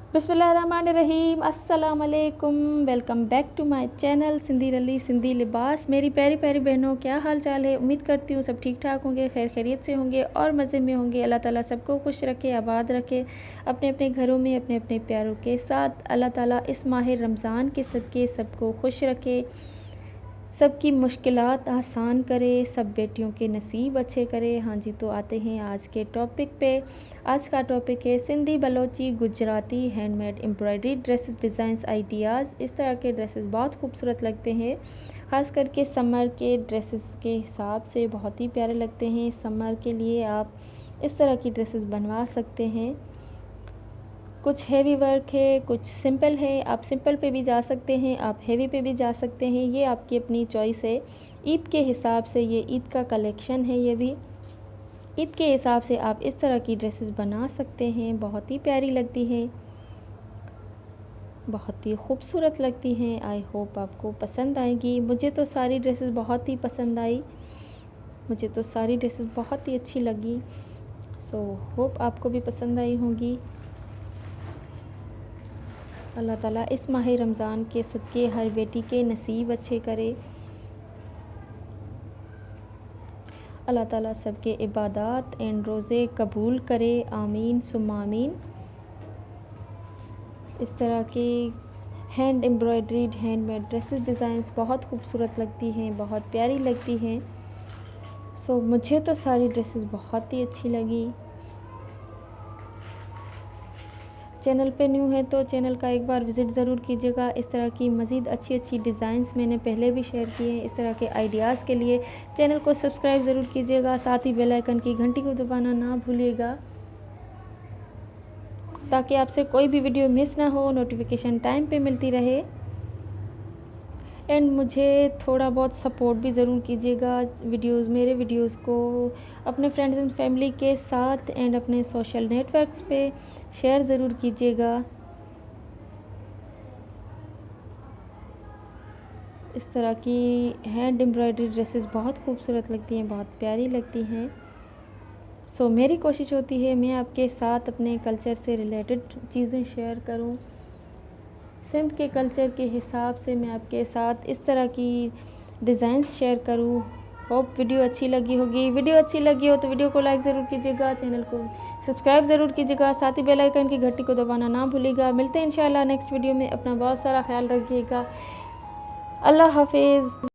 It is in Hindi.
बिस्मिल्लाहिर्रहमानिर्रहीम, अस्सलाम वालेकुम। Welcome back to my channel Sindhi ralli Sindhi लिबास। मेरी प्यारी प्यारी बहनों, क्या हाल चाल है? उम्मीद करती हूँ सब ठीक ठाक होंगे, खैर खैरियत से होंगे और मज़े में होंगे। अल्लाह ताला सबको खुश रखे, आबाद रखे, अपने अपने घरों में अपने अपने प्यारों के साथ। अल्लाह ताला इस माह रमज़ान के सदक़े सबको खुश रखे, सबकी मुश्किलात आसान करे, सब बेटियों के नसीब अच्छे करे। हाँ जी, तो आते हैं आज के टॉपिक पे। आज का टॉपिक है Sindhi, Balochi, Gujarati handmade embroidery dresses designs ideas. इस तरह के ड्रेसेस बहुत खूबसूरत लगते हैं, ख़ास करके समर के ड्रेसेस के हिसाब से बहुत ही प्यारे लगते हैं। समर के लिए आप इस तरह की ड्रेसेस बनवा सकते हैं। कुछ हेवी वर्क है, कुछ सिंपल है। आप सिंपल पे भी जा सकते हैं, आप हेवी पे भी जा सकते हैं, ये आपकी अपनी चॉइस है। ईद के हिसाब से ये ईद का कलेक्शन है, ये भी ईद के हिसाब से आप इस तरह की ड्रेसेस बना सकते हैं। बहुत ही प्यारी लगती हैं, बहुत ही खूबसूरत लगती हैं। आई होप आपको पसंद आएगी। मुझे तो सारी ड्रेसेस बहुत ही पसंद आई, मुझे तो सारी ड्रेसेस बहुत ही अच्छी लगी। सो होप आपको भी पसंद आई होंगी। अल्लाह ताला इस माह रमज़ान के सदक़े हर बेटी के नसीब अच्छे करे। अल्लाह ताला सबके इबादत एंड रोज़े कबूल करे, आमीन सुम्मा आमीन। इस तरह के hand embroidered handmade dresses designs बहुत खूबसूरत लगती हैं, बहुत प्यारी लगती हैं। सो मुझे तो सारी ड्रेसेस बहुत ही अच्छी लगी। चैनल पे न्यू है तो चैनल का एक बार विज़िट ज़रूर कीजिएगा। इस तरह की मज़ीद अच्छी अच्छी डिज़ाइंस मैंने पहले भी शेयर किए हैं। इस तरह के आइडियाज़ के लिए चैनल को सब्सक्राइब ज़रूर कीजिएगा, साथ ही बेल आइकन की घंटी को दबाना ना भूलिएगा, ताकि आपसे कोई भी वीडियो मिस ना हो, नोटिफिकेशन टाइम पे मिलती रहे। एंड मुझे थोड़ा बहुत सपोर्ट भी ज़रूर कीजिएगा। मेरे वीडियोज़ को अपने फ्रेंड्स एंड फैमिली के साथ एंड अपने सोशल नेटवर्क्स पे शेयर ज़रूर कीजिएगा। इस तरह की हैंड एम्ब्रॉयडरी ड्रेसेस बहुत खूबसूरत लगती हैं, बहुत प्यारी लगती हैं। सो मेरी कोशिश होती है मैं आपके साथ अपने कल्चर से रिलेटेड चीज़ें शेयर करूं। सिंध के कल्चर के हिसाब से मैं आपके साथ इस तरह की डिज़ाइंस शेयर करूं। होप वीडियो अच्छी लगी होगी। वीडियो अच्छी लगी हो तो वीडियो को लाइक ज़रूर कीजिएगा, चैनल को सब्सक्राइब ज़रूर कीजिएगा, साथ ही बेल आइकन की घंटी को दबाना ना भूलिएगा। मिलते हैं इंशाल्लाह नेक्स्ट वीडियो में। अपना बहुत सारा ख्याल रखिएगा। अल्लाह हाफिज़।